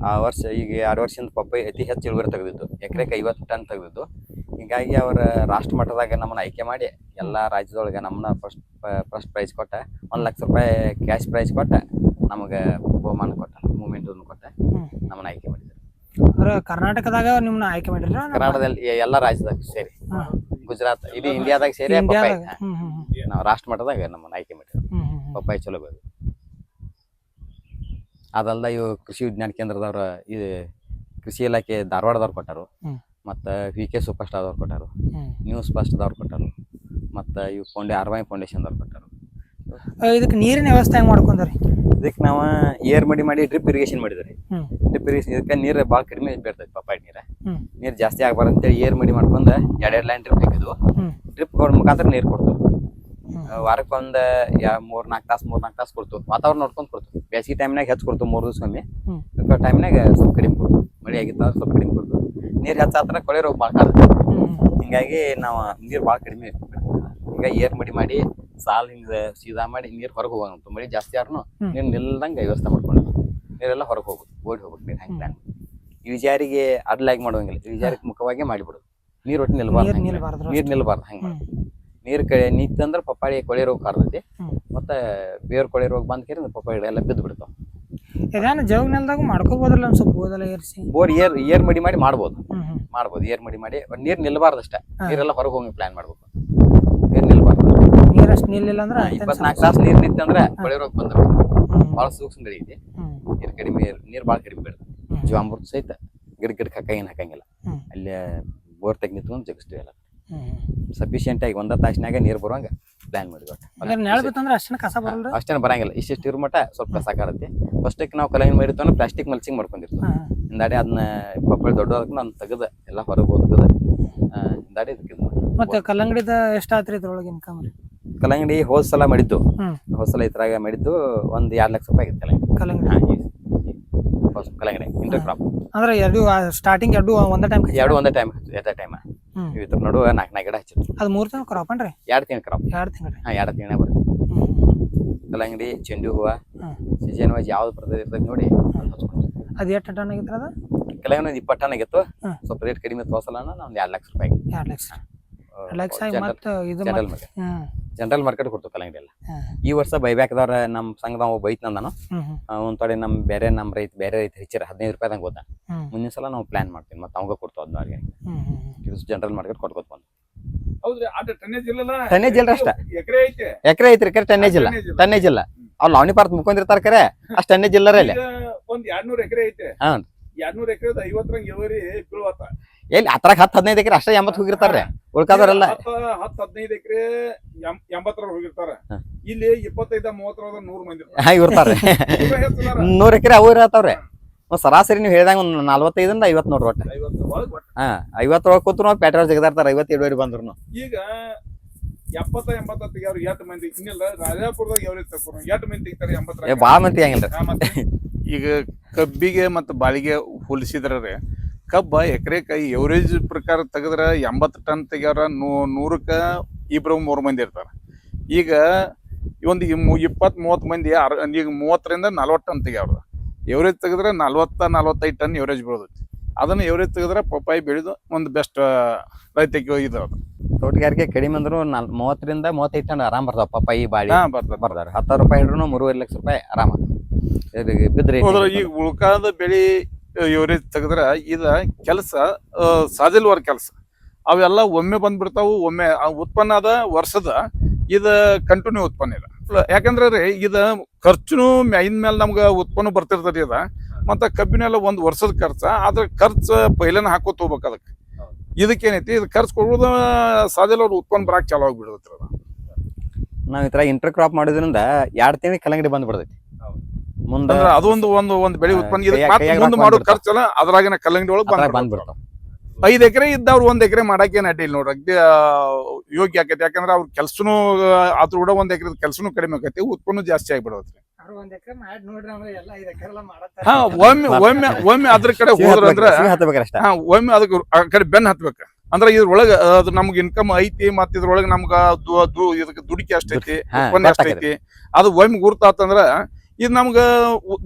ಆ ವರ್ಷ ಈಗ 2 ವರ್ಷದಿಂದ ಪಪ್ಪಾಯಿ ಅತಿ ಹೆಚ್ಚು ಇಳುವರಿ ತೆಗೆದಿದ್ದು. ಎಕರೆಗೆ 50 ಟನ್ ತೆಗೆದಿದ್ದು. ಹಿಂಗಾಗಿ ಅವ್ರ ರಾಷ್ಟ್ರ ಮಟ್ಟದಾಗ ನಮ್ಮನ್ನ ಆಯ್ಕೆ ಮಾಡಿ ಎಲ್ಲಾ ರಾಜ್ಯದೊಳಗೆ ನಮ್ಮನ್ನ ಫಸ್ಟ್ ಪ್ರೈಸ್ ಕೊಟ್ಟ. 1 ಲಕ್ಷ ರೂಪಾಯಿ ಕ್ಯಾಶ್ ಪ್ರೈಸ್ ಕೊಟ್ಟ. ನಮಗೆ ಬಹುಮಾನ ಕೊಟ್ಟ. ಮೂಮೆಂಟ್ ಕೊಟ್ಟ ನಮ್ಮನ್ನ ಆಯ್ಕೆ ಮಾಡಿದ್ರು. ಅಂದ್ರೆ ಕರ್ನಾಟಕದಾಗ ನಿಮ್ಮನ್ನ ಆಯ್ಕೆ ಮಾಡಿದ್ರ? ಕರ್ನಾಟಕದಲ್ಲಿ ಎಲ್ಲ ರಾಜ್ಯದಾಗ ಸೇರಿ ಗುಜರಾತ್ ಇಡೀ ಇಂಡಿಯಾದಾಗ ಸೇರಿ ಪಪ್ಪಾಯಿ ನಾವು ರಾಷ್ಟ್ರ ಮಟ್ಟದಾಗ ನಮ್ಮನ್ನ ಆಯ್ಕೆ ಮಾಡಿದ್ರು. ಪಪ್ಪಾಯಿ ಚಲೋ ಬೆಳೆದು ಅದಲ್ದ ಇವು ಕೃಷಿ ವಿಜ್ಞಾನ ಕೇಂದ್ರದವ್ರ ಇದು ಕೃಷಿ ಇಲಾಖೆ ಧಾರವಾಡದವ್ರು ಕೊಟ್ಟಾರು. ಮತ್ತು VK ಸೂಪರ್ ಸ್ಟಾರ್ದವ್ರು ಕೊಟ್ಟಾರು. ನ್ಯೂಸ್ ಫಸ್ಟ್ದವ್ರು ಕೊಟ್ಟಾರು. ಮತ್ತು ಇವು ಆರ್ವಾಯಿ ಫೌಂಡೇಶನ್ದವ್ರು ಕೊಟ್ಟಾರು. ಇದಕ್ಕೆ ನೀರಿನ ವ್ಯವಸ್ಥೆ ಹೆಂಗ್ ಮಾಡ್ಕೊಂಡ್ರಿ? ಇದಕ್ಕೆ ನಾವು ಏರ್ ಮಾಡಿ ಡ್ರಿಪ್ ಇರಿಗೇಷನ್ ಮಾಡಿದ್ರಿ. ಡ್ರಿಪ್ ಇರಿಗೇಷನ್ ಇದಕ್ಕೆ ನೀರು ಭಾಳ ಕಡಿಮೆ ಬೀರ್ತೈತಿ. ಪಪ್ಪಾಯಿ ನೀರು ಜಾಸ್ತಿ ಆಗಬಾರ್ದು ಅಂತೇಳಿ ಏರ್ ಮಾಡ್ಕೊಂಡು 2 ಲೈನ್ ಡ್ರಿಪ್ ಹಾಕಿದ್ವು. ಡ್ರಿಪ್ ಮುಖಾಂತರ ನೀರು ಕೊಡ್ತು. ವಾರಕ್ಕೆ ಒಂದು 3-4 ತಾಸು ಕೊಡ್ತು. ವಾತಾವರಣ ನೋಡ್ಕೊಂಡು ಕೊಡ್ತು. ಬೇಸಿಗೆ ಟೈಮ್ನಾಗ ಹೆಚ್ಚು ಕೊಡ್ತು 3 ದಿವಸಕ್ಕೊಮ್ಮೆ. ಟೈಮ್ನಾಗ ಸ್ವಲ್ಪ ಕಡಿಮೆ ಕೊಡ್ತು. ಮಳೆ ಆಗಿತ್ತು ಸ್ವಲ್ಪ ಕಡಿಮೆ ಕೊಡ್ತು. ನೀರು ಹೆಚ್ಚಾತ್ರ ಕೊಳೆ ರೋಗ ಭಾಳ ಕಾಡುತ್ತೆ. ಹಿಂಗಾಗಿ ನಾವು ನೀರು ಭಾಳ ಕಡಿಮೆ ಹಿಂಗಾಗಿ ಏರ್ ಮಾಡಿ ಸಾಲ್ ಹಿಂಗೆ ಸೀದಾ ಮಾಡಿ ನೀರು ಹೊರಗೆ ಹೋಗೋಂತ. ಮಳೆ ಜಾಸ್ತಿ ಆದ್ರೂ ನೀರು ನಿಲ್ಲದಂಗೆ ವ್ಯವಸ್ಥೆ ಮಾಡ್ಕೊಂಡು ನೀರೆಲ್ಲ ಹೊರಗೆ ಹೋಗ್ಬೇಕು. ಓಡಿ ಹೋಗ್ಬೇಕು ನೀರು. ಹಂಗೆ ಪ್ಲಾನ್ ಇಳಿಜಾರಿಗೆ ಅಡ್ಲಾಗಿ ಮಾಡುವಂಗಿಲ್ಲ. ಇಳಿಜಾರಿಗೆ ಮುಖವಾಗಿ ಮಾಡಿಬಿಡೋದು. ನೀರು ಒಟ್ಟು ನಿಲ್ಬಾರ್ದು. ನೀರು ನಿಲ್ಬಾರ್ದು. ಹಂಗೆ ಮಾಡಿ ನೀರು ನಿಂತಂದ್ರೆ ಪಪ್ಪಾಳಿ ಕೊಳೆ ರೋಗ ಕಾಡ್ತೈತಿ. ಮತ್ತೆ ಬೇರೆ ಕೊಳೆ ರೋಗ ಬಂದ ಕೇರಿ ಪಪ್ಪಾಳಿ ಎಲ್ಲ ಬಿದ್ದು ಬಿಡ್ತಾವ. ಇದೇನು ಜೋಗ ನೆಲದಾಗ ಮಾಡ್ಕೋಬೋದ್ರಲ್ಲ ಒಂದು ಸ್ವಲ್ಪ ಓದಲ್ಲ ಏರ್ಸಿ ಬೋರ್ ಏರ್ ಮಾಡಿ ಮಾಡ್ಬೋದು. ಏರ್ ಮಾಡಿ ನೀರು ನಿಲ್ಬಾರ್ದು ಅಷ್ಟೇ. ನೀರೆಲ್ಲ ಹೊರಗೆ ಹೋಗಿ ಪ್ಲಾನ್ ಮಾಡ್ಬೇಕು. ನೀರು ನಿಲ್ಬಾರ್ದು. ನೀರಷ್ಟು ನಿಲ್ಲಿಲ್ಲ ಅಂದ್ರೆ 24 ತಾಸು ನೀರು ನಿಂತಂದ್ರೆ ಕೊಳೆ ರೋಗ ಬಂದ್ಬಿಡ್ತದೆ. ಭಾಳ ಸೂಕ್ಷ್ಮ ಬೆಳೆ. ನೀರು ಕಡಿಮೆ ನೀರು ಭಾಳ ಕಡಿಮೆ ಬಿಡ್ತದೆ. ಜೀವಾಮೃತ ಸಹಿತ ಗಿಡಕ್ಕೆ ಏನು ಹಾಕಂಗಿಲ್ಲ. ಅಲ್ಲೇ ಬೋರ್ ತೆಗಿ ನಿಂತ್ಕೊಂಡು ಜಗಿಸ್ತೀವಿ. ಎಲ್ಲ ಸಫಿಶಿಯೆಂಟ್ ಆಗಿ 1 ತಾಸಿನಾಗ ನೀರು ಬರುವಂಗ ಪ್ಲಾನ್ ಮಾಡಿದ್ವಿ. ಅಷ್ಟೇನು ಬರಂಗಿಲ್ಲ. ಇಷ್ಟಿಷ್ಟು ಇರೋ ಮಟ್ಟ ಸ್ವಲ್ಪ ಕಸ ಕಾಡುತ್ತೆ. ಫಸ್ಟಿಗೆ ನಾವು ಕಲಂಗಡಿ ಮಾಡಿರ್ತೀವಿ ಪ್ಲಾಸ್ಟಿಕ್ ಮಲ್ಚಿಂಗ್ ಮಾಡ್ಕೊಂಡಿರ್ತೀವಿ. ಹಿಂದಾಡಿ ಅದನ್ನ ಪಪ್ಪಾಳಿ ದೊಡ್ಡದಾದ್ಮೇಲೆ ಅದನ್ನ ತೆಗೆದು ಎಲ್ಲ ಹೊರಗೆ ಹೋಗ್ತದೆ. ಹಿಂದಾಡಿ ಇದಕ್ಕೆ ಮತ್ತೆ ಕಲ್ಲಂಗಡಿದ ಎಷ್ಟಾತ್ರಿ ಇದ್ರೊಳಗೆ ಇನ್ಕಮ್? ಕಲ್ಲಂಗಡಿ ಹೋದ್ ಸಲ ಮಾಡಿದ್ದು. ಹೋದ್ ಸಲ ಇದ್ರಾಗ ಮಾಡಿದ್ದು ಒಂದು 2 ಲಕ್ಷ ರೂಪಾಯಿ ಆಗಿತ್ತು ಕಲ್ಲಂಗಡಿ. ಕಲ್ಲಂಗಡಿ ಇಂಟರ್ ಕ್ರಾಪ್. ಅಂದ್ರೆ ಎರಡು ಸ್ಟಾರ್ಟಿಂಗ್ ಎರಡು ಒಂದೇ ಟೈಮ್ ಎರಡು ಒಂದೇ ಟೈಮ್ ಎಟ್ ಟೈಮ್ ಇದ್ರ ನಡುವೆ 4 ಗಿಡ ಹಚ್ಚಿದ್ರು. ಅದು 3 ತಿಂಗಳು ಕ್ರಾಪ್ ಅನ್ರಿ? 2 ತಿಂಗಳು ಕ್ರಾಪ್. 2 ತಿಂಗಳು. 2 ತಿಂಗಳ ಬರುತ್ತೆ. ಕಲ್ಲಂಗಡಿ, ಚೆಂಡು ಹೂವ ಸೀಸನ್ ವೈಸ್ ಯಾವ್ದು ಬರ್ತದೆ ಇರ್ತದೆ ನೋಡಿ ಹಚ್ಕೊಂಡ್ರಿ. ಅದು ಎಷ್ಟು ಟನ್ ಆಗಿತ್ತು ಅದು? ಕಲ್ಲಂಗಡಿ 20 ಟನ್ ಆಗಿತ್ತು. ಸ್ವಲ್ಪ ರೇಟ್ ಕಡಿಮೆ ತೋರ್ಸಲ್ಲ ಒಂದು 2 ಲಕ್ಷ ರೂಪಾಯಿ. 2 ಲಕ್ಷ. 2 ಲಕ್ಷ ಮತ್ತೆ ಇದು ಜನರಲ್ ಮಾರ್ಕೆಟ್ ಕೊಡ್ತು ಕಲ್ಲಂಗಡಿ ಎಲ್ಲ. ಈ ವರ್ಷ ಬೈಬ್ಯಾಕ್ದವ್ರ ನಮ್ಮ ಸಂಘದವ ಬೈತ್ ನಾನು ಒಂದ್ ತೊಡೆ ಬೇರೆ ರೈತ ಹೆಚ್ಚಿರ 15 ರೂಪಾಯಿದಂಗೆ ಹೋದ. ಮುಂದಿನ ಸಲ ನಾವು ಪ್ಲಾನ್ ಮಾಡ್ತೀವಿ ಮತ್ತೆ ಅವಾಗ ಕೊಡ್ತು ಅದನ್ನ ಜನರಲ್ ಮಾರ್ಕೆಟ್ ಕೊಟ್ಕೋತ ಬಂದು. ಟನ್ನೇಜ್ ಇಲ್ರಿ ಅಷ್ಟ. ಎಕರೆ ಐತ್ರಿ ಕರೆ ಟನ್ನೇಜ್ ಇಲ್ಲ. ಟನ್ನೇಜ್ ಇಲ್ಲ. ಅವ್ರು ಲಾವಣಿ ಪಾರ್ತ್ ಮುಕ್ಕೊಂಡಿರ್ತಾರ ಕರೆ ಅಷ್ಟ್ ಟನ್ನೇಜ್ ಇಲ್ಲರ ಇಲ್ಲಿ. ಒಂದ್ 200 ಎಕರೆ ಐತೆ. 200 ಎಕರೆ 50 ಇಳುವರಿ ಬೀಳುವತ್ತ. ಎಲ್ಲಿ ಅದ್ರಾಗ 10-15 ಎಕರೆ ಅಷ್ಟೇ 80 ಹೋಗಿರ್ತಾರ್ರಿ. ಉಳ್ಕಾದವ್ರೆಲ್ಲ 10-15 ಎಕರೆ 80 ಹೋಗಿರ್ತಾರ. ಇಲ್ಲಿ 25-30 100 ಮಂದಿ ಇರ್ತಾರೆ. 100 ಎಕರೆ ಅವು ಇರತ್ತವ್ರೆ. ಸರಾಸರಿ ನೀವು ಹೇಳ್ದಂಗ ಒಂದು 45 50 ನೋಡ್ರಿ ಒಟ್ಟು. 50 ಒಳಗೆ ಕೂತ್ರು ಪೇಟೆ ಜಗದಾಡ್ತಾರ. 50 ಇಳುವರಿ ಬಂದ್ರು ಈಗ 70-80 ತೆಗಿಯವ್ರು 8 ಮಂದಿ. ಇನ್ನಿಲ್ಲ ರಾಜಾಪುರದಾಗ ಎವರೇಜ್ ತಕ್ಕೊಂಡು 8 ಮಂದಿ ತೆಗಿತಾರೆ 80. ಬಾಳ ಮಂದಿ ಹಂಗಿಲ್ರಿ. ಈಗ ಕಬ್ಬಿಗೆ ಮತ್ತು ಬಾಳಿಗೆ ಹೋಲಿಸಿದ್ರೆ ಕಬ್ಬ ಎಕರೆಕ ಎವರೇಜ್ ಪ್ರಕಾರ ತೆಗೆದ್ರೆ 80 ಟನ್ ತೆಗಿಯೋರ 100ಕ್ಕೆ 2-3 ಮಂದಿ ಇರ್ತಾರ. ಈಗ ಒಂದು 20-30 ಮಂದಿ ಈಗ 30ರಿಂದ 40 ಟನ್ ತೆಗಿಯವ್ರ. ಎವರೇಜ್ ತೆಗೆದ್ರೆ 40-45 ಟನ್ ಎವರೇಜ್ ಬೆಳೆದೈತಿ. ಅದನ್ನ ಎವರೇಜ್ ತೆಗೆದ್ರೆ ಪಪ್ಪಾಯಿ ಬೆಳೆದು ಒಂದು ಬೆಸ್ಟ್ ರೈತಕ್ಕೆ ಇದು. ಅದು ತೋಟಗಾರಿಕೆ ಕಡಿಮೆ ಅಂದ್ರು 30ರಿಂದ 35 ಟನ್ ಆರಾಮ್ ಬರ್ತಾವ. ಪಪ್ಪಾಯಿ ಬಾಳಿ ಬರ್ತಾರ. 10 ರೂಪಾಯಿ ಹಿಡ್ರು 3.5 ಲಕ್ಷ ರೂಪಾಯಿ ಆರಾಮ ಬಿದ್ರಿ. ಈಗ ಉಳ್ಕಾದ ಬೆಳಿ ಎವರೇಜ್ ತೆಗೆದ್ರ ಇದ ಕೆಲಸ ಸಾಜಿಲ್ವರ್ ಕೆಲಸ ಅವೆಲ್ಲ ಒಮ್ಮೆ ಬಂದ್ಬಿಡ್ತಾವು. ಒಮ್ಮೆ ಉತ್ಪನ್ನ ಅದ ವರ್ಷದ ಇದ ಕಂಟಿನ್ಯೂ ಉತ್ಪನ್ನ ಇದೆ. ಯಾಕಂದ್ರೆ ರೀ ಇದ ಖರ್ಚುನು ಮ್ಯಾಲಿನ ಮೇಲೆ ನಮ್ಗೆ ಉತ್ಪನ್ನ ಬರ್ತಿರ್ತದೆ. ಇದ ಮತ್ತ ಕಬ್ಬಿನೆಲ್ಲ ಒಂದು ವರ್ಷದ ಖರ್ಚ. ಆದ್ರ ಖರ್ಚು ಪೈಲನ ಹಾಕೋತ ಹೋಗ್ಬೇಕು. ಅದಕ್ಕೆ ಇದಕ್ಕೇನೈತಿ ಇದು ಖರ್ಚು ಕೊಡೋದು ಸಾಜಿಲ್ ಅವ್ರ ಉತ್ಪನ್ನ ಬರಾಕ್ ಚಾಲು ಆಗ್ಬಿಡ್ತೈತಿ. ನಾವ್ ಈ ತರ ಇಂಟರ್ ಕ್ರಾಪ್ ಮಾಡೋದ್ರಿಂದ 2 ತಿಂಗಳಿಗೆ ಕಲ್ಲಂಗಡಿ ಬಂದ್ಬಿಡ್ತೈತಿ. ಮುಂದ ಅದೊಂದು ಒಂದು ಬೆಳೆ ಉತ್ಪನ್ನ ಮುಂದೆ ಮಾಡೋ ಖರ್ಚಲ್ಲ ಅದ್ರಾಗಿನ ಕಲ್ಲಂಗಡಿ ಒಳಗೆ ಬಂದ್ಬಿಡ್ತಾವ. 5 ಎಕರೆ ಇದ್ದವ್ರು 1 ಎಕರೆ ಮಾಡಾಕೇನ್ ಅಡ್ಡಿಲ್ಲ ನೋಡ್ರಿ. ಅಗ್ದಿ ಯೋಗ್ಯ ಆಕೈತಿ. ಯಾಕಂದ್ರೆ ಅವ್ರ ಕೆಲ್ಸನು ಅದ್ರ ಕೂಡ 1 ಎಕರೆ ಕೆಲ್ಸನು ಕಡಿಮೆ ಆಕೈತಿ. ಉತ್ಪನ್ನ ಜಾಸ್ತಿ ಆಗ್ಬಿಡತ್ರಿ. ಒಮ್ಮೆ ಅದ್ರ ಕಡೆ ಹೋದ್ರಂದ್ರ ಒಮ್ಮೆ ಅದಕ್ಕೆ ಆ ಕಡೆ ಬೆನ್ ಹತ್ಬೇಕ. ಅಂದ್ರ ಇದ್ರೊಳಗ ಅದು ನಮ್ಗೆ ಇನ್ಕಮ್ ಐತಿ. ಮತ್ತ ಇದ್ರೊಳಗ ನಮ್ಗ ಇದಕ್ಕೆ ದುಡಿಕೆ ಅಷ್ಟೈತಿ, ಉತ್ಪನ್ನ ಎಷ್ಟೈತಿ ಅದು ಒಮ್ಮೆ ಗುರ್ತಾತಂದ್ರ ಇದು ನಮ್ಗ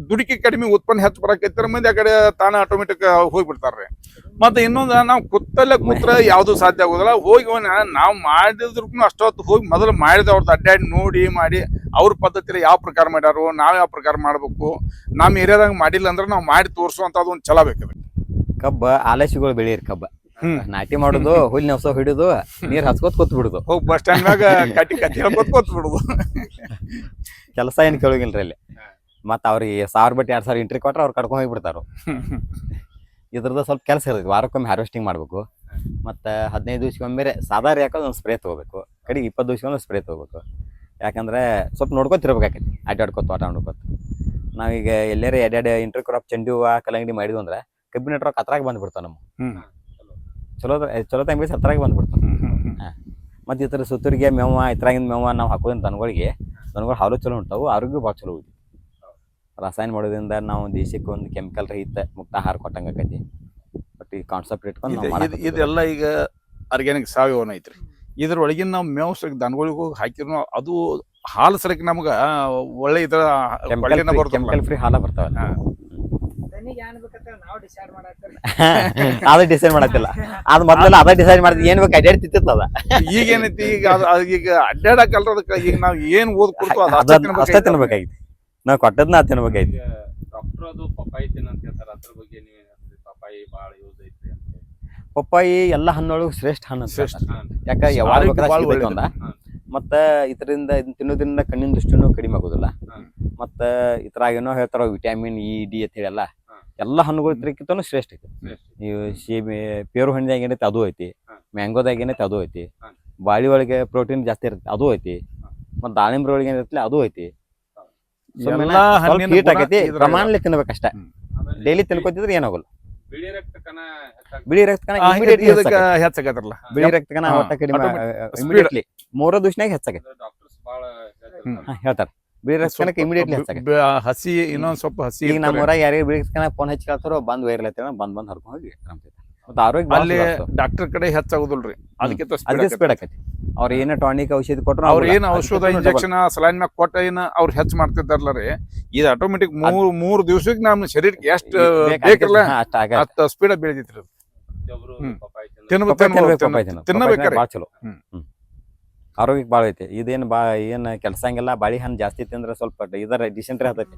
ದುಡಿಕೆ ಕಡಿಮೆ ಉತ್ಪನ್ನ ಹೆಚ್ಚು ಬರಾಕೈತಿ. ಮಂದಿ ಆ ಕಡೆ ತಾನ ಆಟೋಮೆಟಿಕ್ ಹೋಗ್ಬಿಡ್ತಾರ್ರಿ. ಮತ್ತೆ ಇನ್ನೊಂದು ನಾವು ಕೂತ್ರ ಯಾವ್ದು ಸಾಧ್ಯ ಆಗೋದಿಲ್ಲ. ಹೋಗಿ ನಾವು ಮಾಡಿದ್ರು ಅಷ್ಟೊತ್ತು ಹೋಗಿ ಮೊದಲು ಮಾಡಿದವ್ರದ್ದು ಅಡ್ಡಾಡಿ ನೋಡಿ ಮಾಡಿ ಅವ್ರ ಪದ್ಧತಿಲಿ ಯಾವ ಪ್ರಕಾರ ಮಾಡ್ಯಾರು, ನಾವ್ ಯಾವ ಪ್ರಕಾರ ಮಾಡ್ಬೇಕು, ನಮ್ಮ ಏರಿಯಾದಾಗ ಮಾಡಿಲ್ಲ ಅಂದ್ರೆ ನಾವು ಮಾಡಿ ತೋರ್ಸುವಂತ ಒಂದು ಛಲ ಬೇಕು. ಕಬ್ಬ ಆಲಸ್ಯಗಳು ಬೆಳೀರಿ. ಕಬ್ಬ ನಾಟಿ ಮಾಡುದು, ಹುಲ್ ನೆವಸ ಹಿಡಿದು ನೀರ್ ಹಚ್ಕೋತ್ ಕೂತ್ ಬಿಡುದು. ಹೋಗಿ ಬಸ್ ಸ್ಟ್ಯಾಂಡ್ ಮ್ಯಾಗ ಕಟ್ಟಿ ಹೇಳ್ಕೊತ್ ಕೂತ್ ಬಿಡುದು. ಕೆಲಸ ಏನ್ ಕೇಳೋಗಿಲ್ರಿ ಅಲ್ಲಿ. ಮತ್ತ ಅವ್ರಿಗೆ 1000 ಬಟ್ 2000 ಎಂಟ್ರಿ ಕೊಟ್ರೆ ಅವ್ರು ಕಡ್ಕೊಂಡ್ ಹೋಗ್ಬಿಡ್ತಾರ. ಇದ್ರದ್ದು ಸ್ವಲ್ಪ ಕೆಲಸ ಇರ್ತೈತಿ. ವಾರಕ್ಕೊಮ್ಮೆ ಹಾರ್ವೆಸ್ಟಿಂಗ್ ಮಾಡ್ಬೇಕು. ಮತ್ತು 15 ದಿವ್ಸಕ್ಕೊಮ್ಮೆ ಸಾಧಾರ ಯಾಕೋದು ಒಂದು ಸ್ಪ್ರೇ ತೊಗೋಬೇಕು. ಕಡೆಗೆ 20 ದಿವ್ಸಕ್ಕೊಮ್ಮೆ ಸ್ಪ್ರೇ ತೊಗೋಬೇಕು. ಯಾಕಂದ್ರೆ ಸ್ವಲ್ಪ ನೋಡ್ಕೊತಿರ್ಬೇಕಾಕೈತಿ. ಅಡ್ಡಾಡ್ಕೊತ ಆಟ ಆಡ್ಕೊತ. ನಾವೀಗ ಎಲ್ಲಾರ ಎಡ್ಯಾಡ್ ಇಂಟರ್ ಕ್ರಾಪ್ ಚೆಂಡು ಹೂವು ಕಲ್ಲಂಗಡಿ ಮಾಡಿದ್ವು ಅಂದ್ರೆ ಕಬ್ಬಿನ ಟ್ರಾಕ್ ಹತ್ರಾಗ ಬಂದ್ಬಿಡ್ತಾವ. ನಮ್ಮ ಚಲೋ ಟೈಮ್ ಬೇಸ್ ಹತ್ರಾಗ ಬಂದ್ಬಿಡ್ತಾವ. ಮತ್ತು ಈ ಥರ ಸುತ್ತೂರಿಗೆ ಮೇವ ಇತರಾಗಿನ ಮೇವ ನಾವು ಹಾಕೋದ್ರಿಂದ ದನಗಳು ಹಾಲು ಚಲೋ ಉಂಟಾವು. ಆರೋಗ್ಯ ಭಾಳ ಚಲೋ ಹೋಗಿ. ರಸಾಯನ ಮಾಡೋದ್ರಿಂದ ನಾವು ದೇಶಕ್ಕೆ ಒಂದು ಕೆಮಿಕಲ್ ರಹಿತ ಮುಕ್ತ ಆಹಾರ ಕೊಟ್ಟಂಗೆ ಆಕೈತಿ. ಬಟ್ ಈ ಕಾನ್ಸೆಪ್ಟ್ ಇಟ್ಕೊಂಡು ಇದೆಲ್ಲ ಈಗ ಆರ್ಗ್ಯಾನಿಕ್ ಸಾವಯವನ ಐತ್ರಿ. ಇದ್ರೊಳಗಿನ ನಾವು ಮೇವು ದನಗಳಿಗೆ ಹೋಗಿ ಹಾಕಿದ್ರು ಅದು ಹಾಲು ಸರಕ್ಕೆ ನಮ್ಗ ಒಳ್ಳೆ ಇದರ ಕೆಮಿಕಲ್ ಫ್ರೀ ಹಾಲ ಬರ್ತಾವಲ್ಲ. ಅದು ಡಿಸೈಡ್ ಮಾಡತ್ತಿಲ್ಲ. ಅದು ಮೊದಲೆಲ್ಲ ಅದ ಡಿಸೈಡ್ ಮಾಡಿದ್ ಏನ್ ಬೇಕು ಅಡ್ಡಾಡಿ ತಿತ್ತದ. ಈಗ ಏನೈತಿ ಈಗ ಅಡ್ಡಾಡಕಲ್ರ ಅದಕ್ಕೆ ಈಗ ನಾವ್ ಏನ್ ಓದ್ ಕೊಡ್ತು ಅಷ್ಟೇ ತಿನ್ಬೇಕಾಗಿತ್ತು. ನಾವ್ ಕೊಟ್ಟದ್ನ ತಿನ್ಬೇಕಾಯ್ತು. ಡಾಕ್ಟರ್ ಅದು ಪಪ್ಪಾಯಿ ತಿನ್ನಂತ ಹೇಳ್ತಾರ. ಅದ್ರ ಬಗ್ಗೆ ನೀವ್ ಪಪ್ಪಾಯಿ ಬಹಳ ಯೂಸ್ ಐತ್ರಿ ಅಂತ. ಪಪ್ಪಾಯಿ ಎಲ್ಲಾ ಹಣ್ಣೊಳಗ ಶ್ರೇಷ್ಠ ಹಣ್ಣು. ಯಾಕ ಯಾವಾಗ ಮತ್ತ ಇದರಿಂದ ತಿನ್ನೋದ್ರಿಂದ ಕಣ್ಣಿನ ದೃಷ್ಟಿನೂ ಕಡಿಮೆ ಆಗೋದಿಲ್ಲ. ಮತ್ತ ಇತರ ಏನೋ ಹೇಳ್ತಾರ ವಿಟಮಿನ್ ಇ ಡಿ ಅಂತ ಹೇಳಿ ಎಲ್ಲಾ ಹಣ್ಣುಗಳು ತಿನ್ನಕ್ಕಿಂತನೂ ಶ್ರೇಷ್ಠ ಐತಿ. ನೀವು ಸೇಬೆ ಪೇರು ಹಣ್ಣಿದಾಗ ಏನೈತಿ ಅದು ಐತಿ. ಮ್ಯಾಂಗೋದಾಗ ಏನೈತಿ ಅದು ಐತಿ. ಬಾಳಿ ಒಳಗೆ ಪ್ರೋಟೀನ್ ಜಾಸ್ತಿ ಇರುತ್ತೆ ಅದು ಐತಿ. ಮತ್ತ ದಾಳಿಂಬ್ರ ಒಳಗೆ ಏನಿರತ್ತಲ್ಲ ಅದು ಐತಿ. ಹೀಟ್ ಆಗೈತಿ. ಪ್ರಮಾಣಲ್ಲಿ ತಿನ್ಬೇಕಷ್ಟ. ಡೈಲಿ ತಿನ್ಕೋತಿದ್ರೆ ಏನಾಗಲ್ಲ. ಬಿಳಿ ರಕ್ತ ಕಣ ಹೆಚ್ಚಾಗತ್ರಲ್ಲ. ಬಿಳಿ ರಕ್ತ ಕಣ ಒಟ್ಟ ಕಡಿಮೆ ಇಮಿಡಿಯೇಟ್ಲಿ 3 ದಿವಸನಾಗ ಹೆಚ್ಚಾಗೈತಿ ಹೇಳ್ತಾರ. ಬಿಳಿ ರಕ್ತಕಣಕ್ಕೆ ಇಮಿಡಿಯೇಟ್ಲಿ ಹೆಚ್ಚಾಗತ್ತೆ. ಹಸಿ ಇನ್ನೊಂದ್ ಸ್ವಲ್ಪ ಹಸಿ ಈಗ ಇರ್ತಾರೆ. ನಮ್ಮ ಊರಾಗ ಯಾರಿಗೆ ಬಿಳಿ ರಕ್ತಕಣ ಫೋನ್ ಹಚ್ಚಿ ಕೇಳ್ತಾರೋ ಬಂದ್ ವೈರಲ್ ಐತೆ ಬಂದ್ ಹರ್ಕೊಂಡು ಹೋಗಿ ಆರಾಮ್ತೈತೆ. ಮತ್ತೆ ಆರೋಗ್ಯ ಭಾಳ ಅಲ್ಲಿ ಸುಧಾರಿಸ್ತವೆ. ಡಾಕ್ಟರ್ ಕಡೆ ಹೆಚ್ಚಾಗುದಿಲ್ರಿ ಅದಕ್ಕೆ ಅದಕ್ಕೆ ಸ್ಪೀಡ್ ಆಕತಿ. ಅವ್ರ ಏನೇ ಟಾನಿಕ್ ಔಷಧಿ ಕೊಟ್ಟರು ಅವ್ರ ಏನ್ ಔಷಧ ಇಂಜೆಕ್ಷನ್ ಸಲೈನ್ ಮ್ಯಾಗ ಕೊಟ್ಟ ಏನ ಅವ್ರು ಹೆಚ್ಚು ಮಾಡ್ತಿದ್ದಾರಲ್ಲ ರೀ, ಇದು ಆಟೋಮೆಟಿಕ್ ಮೂರ್ ದಿವ್ಸಕ್ಕೆ ನಮ್ಮ ಶರೀರಕ್ಕೆ ಎಷ್ಟು ಬೇಕಲ್ಲ ಅಷ್ಟ ಆಗ ಅಷ್ಟ ಸ್ಪೀಡ್ ಬೆಳೆದೈತ್ರಿ ಅದು. ಪ್ರತಿಯೊಬ್ರು ಹ್ಮ್. ಪಪ್ಪಾಯಿ ತಿನ್ನೋದು. ತಿನ್ನಬೇಕ್ರಿ. ಭಾಳ ಚಲೋ. ಆರೋಗ್ಯಕ್ಕೆ ಭಾಳ ಐತಿ. ಇದೇನ್ ಏನ್ ಕೆಲ್ಸಂಗಿಲ್ಲ. ಬಾಳಿ ಹಣ್ಣು ಜಾಸ್ತಿ ತಿಂದ್ರೆ ಸ್ವಲ್ಪ ಇದರ ಡಿಸೆಂಟ್ರಿ ಆಗ್ತೈತಿ.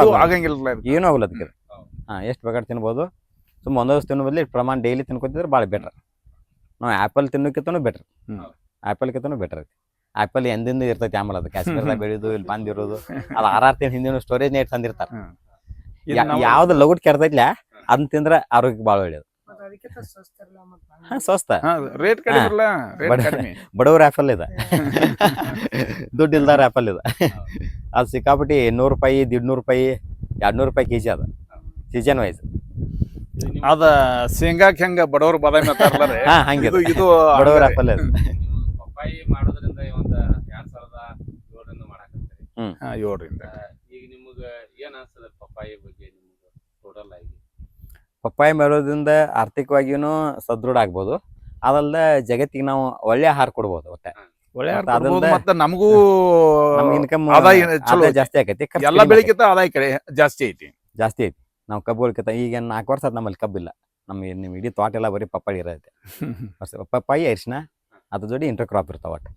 ಅದು ಆಗಂಗಿಲ್ಲ ಇದು. ಏನೂ ಆಗಲ್ಲ ಅದಕ್ಕೆ. ಎಷ್ಟು ಬೇಕಾದ್ರೆ ತಿನ್ಬೋದು. ಸುಮ್ಮ ಒಂದ್ ದಿವಸ ತಿನ್ನೋ ಬದಲು ಪ್ರಮಾಣ ಡೈಲಿ ತಿನ್ಕೊತಿದ್ರೆ ಭಾಳ ಬೆಟರ್. ನಾವು ಆ್ಯಪಲ್ ತಿನ್ನೋಕ್ಕಿಂತನೂ ಬೆಟರ್. ಆ್ಯಪಲ್ಕಿಂತನೂ ಬೆಟರ್ ಐತಿ. ಆ್ಯಪಲ್ ಎಂದಿಂದ ಇರ್ತೈತಿ ಆಮೇಲೆ ಅದು ಕಾಶ್ಮೀರದಾಗ ಬೆಳೆದು ಇಲ್ಲಿ ಬಂದಿರೋದು ಅದು 6 ತಿಂಗಳು ಹಿಂದಿನ ಸ್ಟೋರೇಜ್ ನೇಟ್ ತಂದಿರ್ತಾರ. ಯಾವ್ದು ಲಗುಟ್ ಕೆಡ್ತೈತ್ಲ ಅದನ್ನ ತಿಂದ್ರೆ ಆರೋಗ್ಯಕ್ಕೆ ಭಾಳ ಒಳ್ಳೇದು. ಸ್ವಸ್ಥ. ರೇಟ್ ಕಡಿಮೆ ಇರಲ್ಲ, ರೇಟ್ ಕಡಿಮೆ. ಬಡವ್ರ ಆ್ಯಪಲ್ ಇದೆ, ದುಡ್ಡು ಇಲ್ದಾರ ಆ್ಯಪಲ್ ಇದೆ. ಅದು ಸಿಕ್ಕಾಪಟ್ಟಿ 100 ರೂಪಾಯಿ, 150 ರೂಪಾಯಿ, 200 ರೂಪಾಯಿ ಕೆಜಿ ಅದ ಸೀಸನ್ ವೈಸ್. ಇದು ನಿಮ್ಮ ಅದ ಶೇಂಗಾಕ್ ಹೆಂಗ ಬಡವ್ರ ಬಾದಾಮಿ ಅಂತಾರಲ್ಲ ರೀ, ಹಂಗೆ ಇದು ಇದು ಬಡವ್ರ ಆ್ಯಪಲ್ ಇದೆ. ಪಪ್ಪಾಯಿ ಮಾಡೋದ್ರಿಂದ ಒಂದು 2007ರಿಂದ ಮಾಡಾಕತ್ತೀರಿ. 7ರಿಂದ. ಈಗ ನಿಮಗ ಏನ್ ಅನ್ಸ್ತದ ಪಪ್ಪಾಯಿ ಬಗ್ಗೆ ನಿಮ್ಗೆ ಟೋಟಲ್ ಆಗಿ? ಪಪ್ಪಾಯಿ ಮಾಡೋದ್ರಿಂದ ಆರ್ಥಿಕವಾಗಿಯೂ ಸದೃಢ ಆಗ್ಬೋದು. ಅದಲ್ಲದೆ ಜಗತ್ತಿಗೆ ನಾವು ಒಳ್ಳೆ ಆಹಾರ ಕೊಡ್ಬೋದು. ಒಟ್ಟೆ ಒಳ್ಳೆ ಮತ್ತೆ ಆಹಾರ ಕೊಡ್ಬೋದು, ಅದಲ್ದೆ ಮತ್ತೆ ನಮಗೂ ನಮ್ಗೆ ಇನ್ಕಮ್ ಆದಾಯ ಚಲೋ ಐತಿ. ಜಾಸ್ತಿ ಆಕೈತಿ. ಖರ್ಚು ಎಲ್ಲಾ ಕಡಿಮೆ ಬೆಳಿಕಿಂತ ಆದಾಯ ಕಡೆ ಜಾಸ್ತಿ ಐತಿ. ಜಾಸ್ತಿ ಐತಿ. ನಾವು ಕಬ್ಬುಗಳಿಗಿಂತ ಈಗ 4 ವರ್ಷ ಆಯ್ತು ನಮ್ಮಲ್ಲಿ ಕಬ್ಬಿಲ್ಲ. ನಿಮ್ಮ ಇಡೀ ತೋಟ ಎಲ್ಲ ಬರೀ ಪಪ್ಪಾಯಿ ಇರತ್ತೆ. ಪಪ್ಪಾಯಿ ಅರಿಶಿನ ಅದ್ರ ಜೋಡಿ ಇಂಟರ್ ಕ್ರಾಪ್ ಇರ್ತಾವ. ಒಟ್ಟು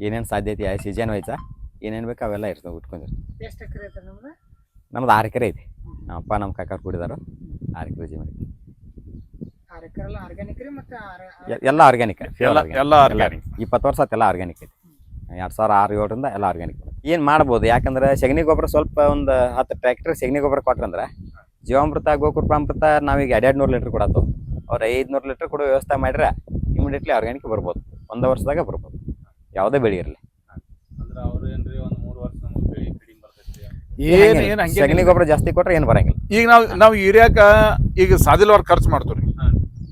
ಏನೇನು ಸಾಧ್ಯತೆ ಸೀಸನ್ ವೈಸ ಏನೇನು ಬೇಕು ಅವೆಲ್ಲ ಇರ್ತಾವೆ ಉಟ್ಕೊಂಡಿರ್ತಾವೆ. ನಮ್ದು 6 ಎಕರೆ ಐತಿ. ನಮ್ಮ ಅಪ್ಪ ನಮ್ಮ ಕಾಕಾರು ಕೂಡಿದಾರು 6 ಎಕರೆ ಜಮೀನು ಐತಿ. ಎಲ್ಲ ಆರ್ಗ್ಯಾನಿಕ್. ಎಲ್ಲ ಆರ್ಗ್ಯಾನಿಕ್. 20 ವರ್ಷ ಆಯ್ತು ಎಲ್ಲ ಆರ್ಗ್ಯಾನಿಕ್ ಐತಿ. 2006-7ರಿಂದ ಎಲ್ಲ ಆರ್ಗ್ಯಾನಿಕ್. ಏನು ಮಾಡ್ಬೋದು, ಯಾಕಂದ್ರೆ ಸಗಣಿ ಗೊಬ್ಬರ ಸ್ವಲ್ಪ ಒಂದು 10 ಟ್ರ್ಯಾಕ್ಟರ್ ಸಗಣಿ ಗೊಬ್ಬರ ಕೊಟ್ರಂದ್ರೆ ಜೀವಾಮೃತ ಗೋಕೃಪಾಮೃತ ನಾವೀಗ 200 ಲೀಟ್ರ್ ಕೊಡತ್ತು. ಅವ್ರು 500 ಲೀಟ್ರ್ ಕೊಡೋ ವ್ಯವಸ್ಥೆ ಮಾಡಿದ್ರೆ ಇಮಿಡಿಯೇಟ್ಲಿ ಆರ್ಗ್ಯಾನಿಕ್ ಬರ್ಬೋದು. 1 ವರ್ಷದಾಗ ಬರ್ಬೋದು ಯಾವುದೇ ಬೆಳೆ ಇರಲಿ. ಅಂದ್ರೆ ಅವ್ರು ಏನ್ರಿ ಒಂದು 3 ವರ್ಷ ನಮಗೆ ಬೆಳೆ ಕಡಿಮೆ ಬರ್ತೈತಿ. ಏನ್ ಹಂಗೆ ಸಗಣಿ ಗೊಬ್ಬರ ಜಾಸ್ತಿ ಕೊಟ್ರೆ ಏನು ಬರಂಗಿಲ್ಲ. ಈಗ ನಾವು ಯೂರಿಯಾಕ ಈಗ ಸಾದಿಲ್ವಾರ ಖರ್ಚು ಮಾಡ್ತೀವಿ.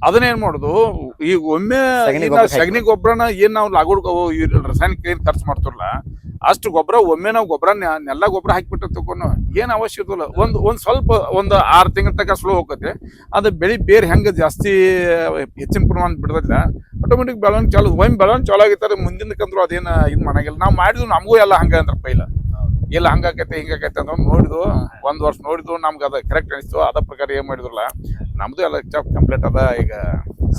ಅದನ್ನೇನ್ ಮಾಡುದು, ಈಗ ಒಮ್ಮೆ ಸಗಣಿ ಗೊಬ್ಬರನ ಏನ್ ನಾವು ಲಾಗೋಡ್ ರಾಸಾಯನಿಕ ಏನ್ ಖರ್ಚು ಮಾಡ್ತಿರಲ್ಲ ಅಷ್ಟು ಗೊಬ್ಬರ ಒಮ್ಮೆ ನಾವು ಗೊಬ್ಬರ ನೆಲ್ಲ ಗೊಬ್ಬರ ಹಾಕಿಬಿಟ್ಟು ತಗೊಂಡು ಏನ್ ಅವಶ್ಯಕ ಇಲ್ಲ. ಒಂದ್ ಸ್ವಲ್ಪ 6 ತಿಂಗಳ ತನಕ ಸ್ಲೋ ಹೋಗತ್ತೆ. ಅದು ಬೆಳಿ ಬೇರೆ ಹೆಂಗ ಜಾಸ್ತಿ ಹೆಚ್ಚಿನ ಪ್ರಮಾಣ ಬಿಡ್ತೈತಿಲ್ಲ ಆಟೋಮೆಟಿಕ್ ಬೆಳವಣಿಗೆ ಚಾಲು. ಒಮ್ಮೆ ಬೆಳವಣಿಗೆ ಚಾಲು ಆಗಿತ್ತಾರೆ ಮುಂದಿನಕ್ಕಂದ್ರು ಅದೇನ ಇದು ಮಾಡಂಗಿಲ್ಲ. ನಾವು ಮಾಡಿದ್ವು ನಮಗೂ ಎಲ್ಲ ಹಂಗ ಅಂದ್ರ ಪೈಲ ಇಲ್ಲ ಹಂಗಾಕೈತೆ ಹಿಂಗಾಕೈತೆ ಅಂತ ನೋಡಿದ್ವು. 1 ವರ್ಷ ನೋಡಿದ್ವು, ನಮ್ಗೆ ಅದ ಕರೆಕ್ಟ್ ಅನಿಸ್ತು. ಅದ ಪ್ರಕಾರ ಏನ್ ಮಾಡಿದ್ರಲ್ಲ ನಮ್ದು ಎಲ್ಲ ಕಂಪ್ಲೀಟ್ ಅದ. ಈಗ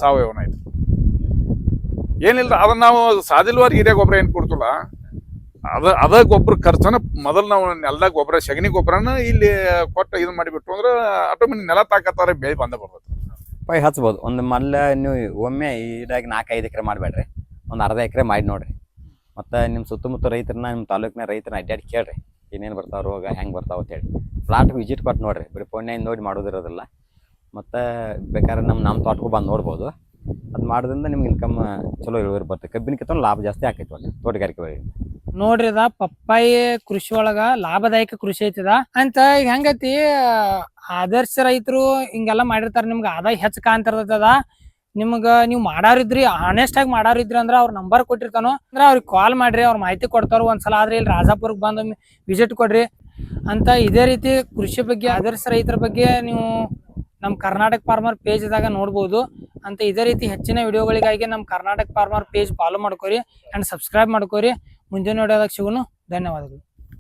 ಸಾವಯವನ ಆಯ್ತು ಏನಿಲ್ಲ. ಅದನ್ನ ನಾವು ಸಾದಿಲ್ವಾರ ಹಿರಿಯ ಗೊಬ್ಬರ ಏನ್ ಕೊಡ್ತಲ್ಲ ಅದ ಗೊಬ್ಬರ ಖರ್ಚನ ಮೊದಲು ನಾವು ನೆಲದ ಗೊಬ್ಬರ ಸಗಣಿ ಗೊಬ್ಬರನ ಇಲ್ಲಿ ಕೊಟ್ಟು ಇದನ್ನ ಮಾಡಿಬಿಟ್ಟು ಅಂದ್ರೆ ಆಟೋಮೆಟಿಕ್ ನೆಲ ತಾಕತ್ತಾರೆ ಬೆಳೆ ಬಂದ ಬರ್ತದೆ. ಪಪ್ಪಾಯಿ ಹಚ್ಬೋದು. ಒಂದು ಮಲ್ಲ ನೀವು ಒಮ್ಮೆ ಈಡಾಗಿ 4-5 ಎಕರೆ ಮಾಡಬೇಡ್ರಿ, ಒಂದು ಅರ್ಧ ಎಕರೆ ಮಾಡಿ ನೋಡ್ರಿ. ಮತ್ತು ನಿಮ್ಮ ಸುತ್ತಮುತ್ತ ರೈತರನ್ನ, ನಿಮ್ಮ ತಾಲೂಕಿನ ರೈತರನ್ನ ಅಡ್ಡಾಡಿ ಕೇಳ್ರಿ ಏನೇನು ಬರ್ತಾವ ರೋಗ ಹೆಂಗೆ ಬರ್ತಾವ ಅಂತೇಳಿ. ಪ್ಲಾಟ್ಗೆ ವಿಸಿಟ್ ಕೊಟ್ಟು ನೋಡ್ರಿ, ಬರೀ ಫೋನ್ಯಾಗ ನೋಡಿ ಮಾಡೋದಿರೋದಿಲ್ಲ. ಮತ್ತು ಬೇಕಾದ್ರೆ ನಮ್ಮ ತೋಟಕ್ಕೂ ಬಂದು ನೋಡ್ಬೋದು. ಅದು ಮಾಡೋದ್ರಿಂದ ನಿಮ್ಗೆ ಇನ್ಕಮ್ ಚಲೋ ಇಳುವರಿ ಬರ್ತದೆ. ಕಬ್ಬಿನಕ್ಕಿಂತ ಲಾಭ ಜಾಸ್ತಿ ಆಕೈತಿ ಒಳ್ಳೆ ತೋಟಗಾರಿಕೆ ಬೆಳೆ. ನೋಡ್ರಿ ಅದ ಪಪ್ಪಾಯಿ ಕೃಷಿ ಒಳಗ ಲಾಭದಾಯಕ ಕೃಷಿ ಐತಿದ ಅಂತ. ಈಗ ಹೆಂಗೈತಿ, ಆದರ್ಶ ರೈತರು ಹಿಂಗೆಲ್ಲಾ ಮಾಡಿರ್ತಾರ, ನಿಮ್ಗೆ ಆದಾಯ ಹೆಚ್ಚು ಕಾಣ್ತಿರ್ತದ. ನಿಮ್ಗ ನೀವು ಮಾಡಾರಿದ್ರಿ, ಆನೆಸ್ಟ್ ಆಗಿ ಮಾಡಾರಿದ್ರಿ ಅಂದ್ರ ಅವ್ರ ನಂಬರ್ ಕೊಟ್ಟಿರ್ತಾನೋ ಅಂದ್ರೆ ಅವ್ರಿಗೆ ಕಾಲ್ ಮಾಡ್ರಿ, ಅವ್ರ ಮಾಹಿತಿ ಕೊಡ್ತಾರ. ಒಂದ್ಸಲ ಆದ್ರೆ ಇಲ್ಲಿ ರಾಜಾಪುರಕ್ಕೆ ಬಂದು ವಿಸಿಟ್ ಕೊಡ್ರಿ ಅಂತ. ಇದೇ ರೀತಿ ಕೃಷಿ ಬಗ್ಗೆ, ಆದರ್ಶ ರೈತರ ಬಗ್ಗೆ ನೀವು ನಮ್ಮ ಕರ್ನಾಟಕ ಫಾರ್ಮರ್ ಪೇಜ್ದಾಗ ನೋಡ್ಬೋದು ಅಂತ. ಇದೇ ರೀತಿ ಹೆಚ್ಚಿನ ವಿಡಿಯೋಗಳಿಗಾಗಿ ನಮ್ಮ ಕರ್ನಾಟಕ ಫಾರ್ಮರ್ ಪೇಜ್ ಫಾಲೋ ಮಾಡ್ಕೋರಿ ಅಂಡ್ ಸಬ್ಸ್ಕ್ರೈಬ್ ಮಾಡ್ಕೋರಿ. ಮುಂದಿನ ವಿಡಿಯೋದಾಗ ಸಿಗೋಣ. ಧನ್ಯವಾದಗಳು.